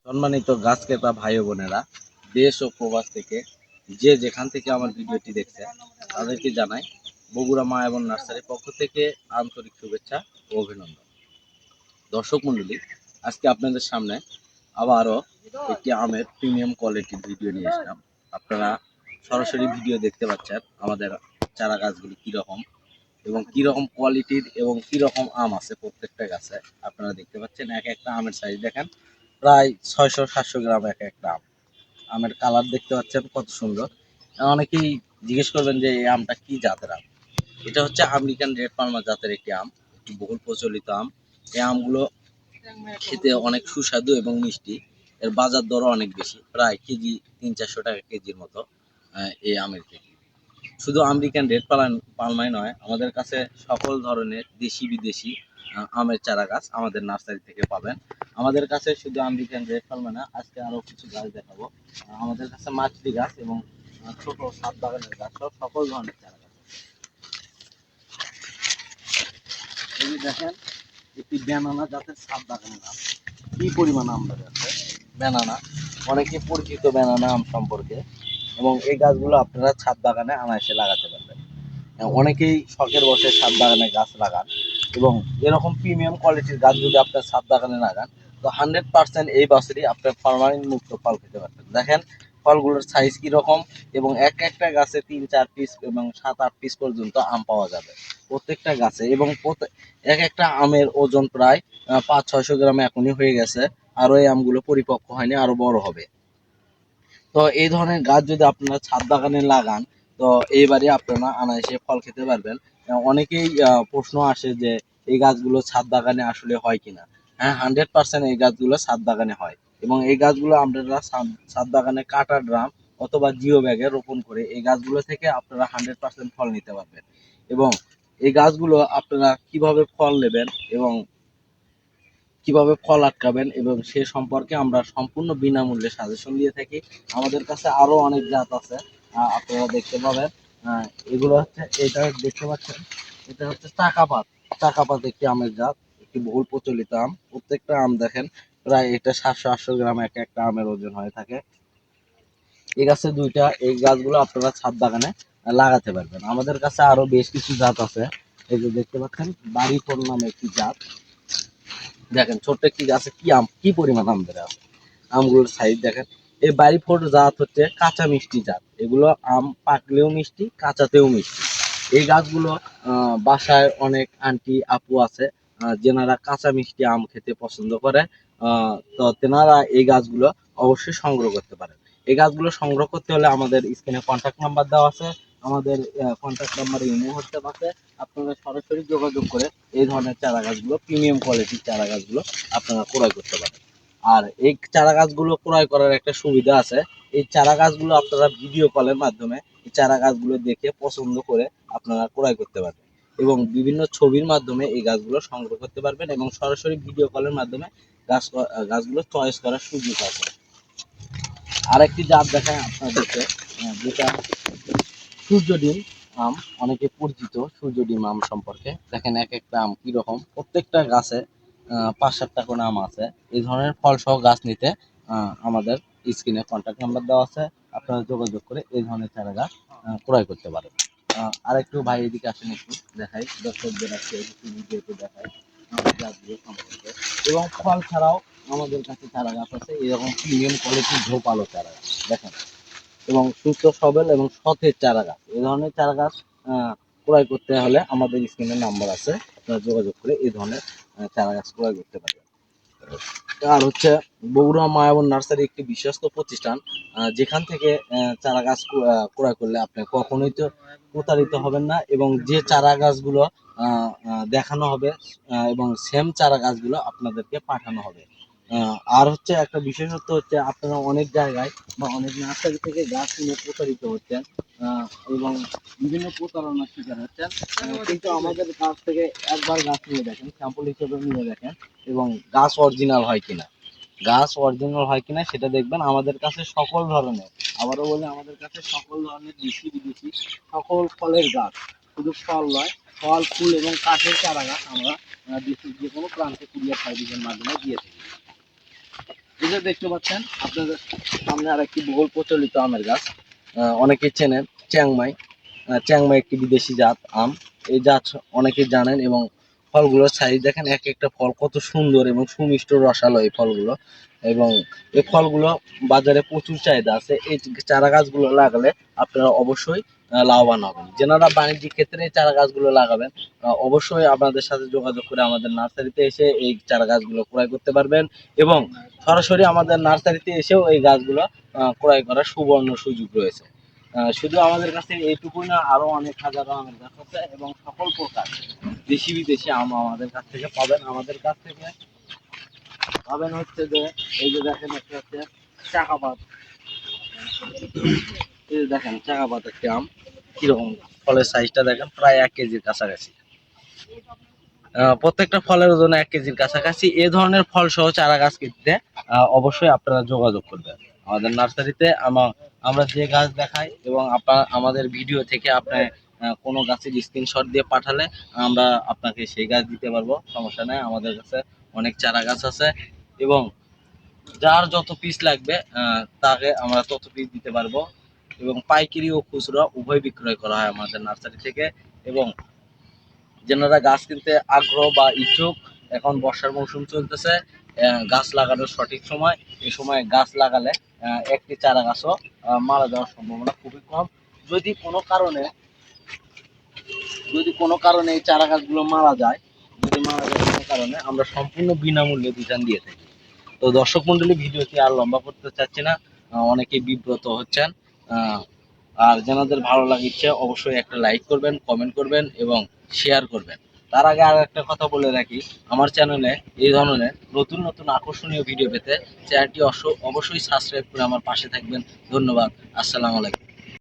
সম্মানিত গাছ ক্রেতা ভাই ও বোনেরা, দেশ ও প্রবাস থেকে যে যেখান থেকে আমার ভিডিওটি দেখছেন তাদেরকে জানাই বগুড়া মা এবং নার্সারির পক্ষ থেকে আন্তরিক শুভেচ্ছা ও অভিনন্দন। দর্শক মণ্ডলী, আজকে আপনাদের সামনে আবারও একটি আমের প্রিমিয়াম কোয়ালিটির ভিডিও নিয়ে এসলাম। আপনারা সরাসরি ভিডিও দেখতে পাচ্ছেন আমাদের চারা গাছগুলি কীরকম এবং কীরকম কোয়ালিটির এবং কীরকম আম আছে প্রত্যেকটা গাছে। আপনারা দেখতে পাচ্ছেন এক একটা আমের সাইজ দেখেন, প্রায় 600-700 গ্রাম এক একটা আম। আমের কালার দেখতে পাচ্ছেন কত সুন্দর। অনেকেই জিজ্ঞেস করবেন যে এই আমটা কি জাতের আম। এটা হচ্ছে আমেরিকান রেড পালমা জাতের একটি আম, একটি বহুল প্রচলিত আম। এই আমগুলো খেতে অনেক সুস্বাদু এবং মিষ্টি। এর বাজার দরও অনেক বেশি, প্রায় কেজি 300-400 টাকা কেজির মতো এই আমের কেজি। শুধু আমেরিকান রেড পালমাই নয়, আমাদের কাছে সকল ধরনের দেশি বিদেশি আমের চারা গাছ আমাদের নার্সারি থেকে পাবেন। আমাদের কাছে শুধু আমেরিকান রেড পালমা না, আজকে আরও কিছু গাছ দেখাবো। আমাদের কাছে মাছলি গাছ এবং ছোট ছাদ বাগানের গাছ সব সকল ধরনের চারা গাছ। এই যে দেখেন, একটি ব্যানানা জাতের ছাদ বাগানের আম। কি পরিমাণ আম আছে ব্যানানা, অনেকে পরিচিত ব্যানানা আম সম্পর্কে। এবং এই গাছগুলো আপনারা ছাদ বাগানে অনায়াসে লাগাতে পারবেন। অনেকেই শখের বসে ছাদ বাগানে গাছ লাগান এবং এরকম প্রিমিয়াম কোয়ালিটির গাছ যদি আপনার ছাদ বাগানে লাগান তো 100% এই বছরই আপনার ফরমালিন মুক্ত ফল খেতে পারবেন। দেখেন ফলগুলোর সাইজ কীরকম এবং এক একটা গাছে 3-4 পিস এবং 7-8 পিস পর্যন্ত আম পাওয়া যাবে প্রত্যেকটা গাছে। এবং এক একটা আমের ওজন প্রায় 500-600 গ্রাম এখনই হয়ে গেছে, আরও এই আমগুলো পরিপক্ক হয়নি, আরও বড় হবে। তো এই ধরনের গাছ যদি আপনারা ছাদ বাগানে লাগান তো এইবারে আপনারা অনায়াসে ফল খেতে পারবেন। অনেকেই প্রশ্ন আসে যে এই গাছগুলো ছাদ বাগানে আসলে হয় কিনা। হ্যাঁ, 100% এই গাছগুলো ছাদ বাগানে হয় এবং এই গাছগুলো আপনারা ছাদ বাগানে কাটা ড্রাম অথবা জিও ব্যাগে রোপণ করে এই গাছগুলো থেকে আপনারা 100% ফল নিতে পারবেন। এবং এই গাছগুলো আপনারা কিভাবে ফল নেবেন এবং কিভাবে ফল আটকাবেন এবং সে সম্পর্কে আমরা সম্পূর্ণ বিনামূল্যে সাজেশন দিয়ে থাকি। আমাদের কাছে আরও অনেক জাত আছে, আপনারা দেখতে পাবেন। এগুলো হচ্ছে, এটা দেখতে পাচ্ছেন, এটা হচ্ছে চাকাপাত একটি আমের জাত, একটি বহুল প্রচলিত আম। প্রত্যেকটা আম দেখেন প্রায় এটা 700-800 গ্রাম এক একটা আমের ওজন হয়ে থাকে। এই গাছে দুইটা, এই গাছগুলো আপনারা ছাদ বাগানে লাগাতে পারবেন। আমাদের কাছে আরো বেশ কিছু জাত আছে। এই যে দেখতে পাচ্ছেন বাড়িফল নামে একটি জাত। দেখেন ছোট্ট একটি গাছে কি আম, কি পরিমাণ আম বেড়ে আছে। আমগুলোর সাইজ দেখেন। এই বাড়িফল জাত হচ্ছে কাঁচা মিষ্টি জাত। এগুলো আম পাকলেও মিষ্টি, কাঁচাতেও মিষ্টি। এই গাছগুলো বাসায় অনেক আন্টি আপু আছে যেনারা কাঁচা মিষ্টি আম খেতে পছন্দ করে। তো তেনারা এই গাছগুলো অবশ্যই সংগ্রহ করতে পারেন। এই গাছগুলো সংগ্রহ করতে হলে আমাদের স্ক্রিনে কন্ট্যাক্ট নাম্বার দেওয়া আছে, আমাদের কন্ট্যাক্ট নাম্বারে ইমো হোয়াটসঅ্যাপ আছে। আপনারা সরাসরি যোগাযোগ করে এই ধরনের চারা গাছগুলো, প্রিমিয়াম কোয়ালিটির চারা গাছগুলো আপনারা ক্রয় করতে পারেন। আর এই চারা গাছগুলো ক্রয় করার একটা সুবিধা আছে, এই চারা গাছগুলো আপনারা ভিডিও কলের মাধ্যমে এই চারা গাছগুলো দেখে পছন্দ করে আপনারা ক্রয় করতে পারবেন এবং বিভিন্ন ছবির মাধ্যমে এই গাছগুলো সংগ্রহ করতে পারবেন এবং সরাসরি ভিডিও কলের মাধ্যমে গাছগুলো চয়েস করার সুযোগ আছে। আরেকটি জাত দেখায় আপনাদেরকে, যেটা সূর্য ডিম আম, অনেকে পরিচিত সূর্য ডিম আম সম্পর্কে। দেখেন এক একটা আম কিরকম, প্রত্যেকটা গাছে 5-7টা করে আম আছে। এই ধরনের ফল সহ গাছ নিতে আমাদের স্ক্রিনে কন্ট্যাক্ট নাম্বার দেওয়া আছে, আপনারা যোগাযোগ করে এই ধরনের চারা গাছ ক্রয় করতে পারেন। আরেকটু ভাই এদিকে আসেন, একটু দেখাই দর্শকদের, আজকে একটু ভিডিওতে দেখাই গাছগুলো সম্পর্কে। এবং ফল ছাড়াও আমাদের কাছে চারা গাছ আছে এরকম প্রিমিয়াম কোয়ালিটির ঝোপালো চারা গাছ দেখেন, এবং সুস্থ সবল এবং সতেজ চারা গাছ। এই ধরনের চারা গাছ ক্রয় করতে হলে আমাদের স্ক্রিনে নাম্বার আছে, আপনারা যোগাযোগ করে এই ধরনের চারা গাছ ক্রয় করতে পারবেন। আর হচ্ছে বগুড়া মায়াবন নার্সারি একটি বিশ্বস্ত প্রতিষ্ঠান, যেখান থেকে চারা গাছ ক্রয় করলে আপনি কখনোই তো প্রতারিত হবেন না এবং যে চারা গাছগুলো দেখানো হবে এবং সেম চারা গাছগুলো আপনাদেরকে পাঠানো হবে। আর হচ্ছে একটা বিশেষত্ব হচ্ছে আপনারা অনেক জায়গায় বা অনেক নার্সারি থেকে গাছ কিনে প্রতারিত হচ্ছেন এবং বিভিন্ন প্রতারণার শিকার হচ্ছেন। কিন্তু আমাদের কাছ থেকে একবার গাছ নিয়ে দেখেন, স্যাম্পল হিসেবে নিয়ে দেখেন এবং গাছ অরিজিনাল হয় কিনা, সেটা দেখবেন। আমাদের কাছে সকল ধরনের, আবারও বলে আমাদের কাছে সকল ধরনের দেশি বিদেশি সকল ফলের গাছ, শুধু ফল নয়, ফল ফুল এবং কাঠের চারা গাছ আমরা দেশের যে কোনো প্রান্তে কুরিয়ার সার্ভিসের মাধ্যমে দিয়ে থাকি। এই যে দেখতে পাচ্ছেন আপনাদের সামনে আর একটি বহুল প্রচলিত আমের গাছ, অনেকেই চেনেন চ্যাংমাই। চ্যাংমাই একটি বিদেশি জাত আম। এই জাত অনেকেই জানেন এবং ফলগুলোর সাইজ দেখেন, এক একটা ফল কত সুন্দর এবং সুমিষ্ট রসালো এই ফলগুলো। এবং এই ফলগুলো বাজারে প্রচুর চাহিদা আছে। এই চারা গাছগুলো লাগালে আপনারা অবশ্যই লাভবান হবেন। যেনারা বাণিজ্যিক ক্ষেত্রে এই চারা গাছগুলো লাগাবেন, অবশ্যই আপনাদের সাথে যোগাযোগ করে আমাদের নার্সারিতে এসে এই চারা গাছগুলো ক্রয় করতে পারবেন এবং সরাসরি আমাদের নার্সারিতে এসেও এই গাছগুলো ক্রয় করার সুবর্ণ সুযোগ রয়েছে। শুধু আমাদের কাছে এইটুকুই না, আরো অনেক হাজারো আমের গাছ আছে এবং সকল প্রকার দেশি বিদেশি আম আমাদের কাছ থেকে পাবেন। আমাদের কাছ থেকে পাবেন হচ্ছে যে এই যে দেখেন একটা হচ্ছে চাকাপাত, এই যে দেখেন চাকাপাত একটি আম, কিরকম ফলের সাইজটা দেখেন, প্রায় 1 কেজির কাছাকাছি। প্রত্যেকটা ফলের ওজন 1 কেজির কাছাকাছি। এই ধরনের ফল সহ চারা গাছ কিনতে অবশ্যই আপনারা যোগাযোগ করবেন আমাদের নার্সারিতে। আমরা যে গাছ দেখাই এবং আমাদের ভিডিও থেকে আপনার কোনো গাছের স্ক্রিনশট দিয়ে পাঠালে আমরা আপনাকে সেই গাছ দিতে পারবো, সমস্যা নেই। আমাদের কাছে অনেক চারা গাছ আছে এবং যার যত পিস লাগবে তাকে আমরা তত পিস দিতে পারবো এবং পাইকারি ও খুচরা উভয় বিক্রয় করা হয় আমাদের নার্সারি থেকে। এবং যারা গাছ কিনতে আগ্রহ বা ইচ্ছুক, এখন বর্ষার মৌসুম চলতেছে, গাছ লাগানোর সঠিক সময়। এই সময় গাছ লাগালে একটি চারা গাছও মারা যাওয়ার সম্ভাবনা খুবই কম। যদি কোনো কারণে এই চারা গাছগুলো মারা যায়, কোনো কারণে, আমরা সম্পূর্ণ বিনামূল্যে রিটার্ন দিয়ে থাকি। তো দর্শক মন্ডলী, ভিডিওটি আর লম্বা করতে চাচ্ছি না, অনেকেই বিব্রত হচ্ছেন। আর যাদের ভালো লাগিচ্ছে অবশ্যই একটা লাইক করবেন, কমেন্ট করবেন এবং শেয়ার করবেন। তার আগে আর একটা কথা বলে রাখি, আমার চ্যানেলে এই ধরনের নতুন নতুন আকর্ষণীয় ভিডিও পেতে চ্যানেলটি অবশ্যই সাবস্ক্রাইব করে আমার পাশে থাকবেন। ধন্যবাদ। আসসালামু আলাইকুম।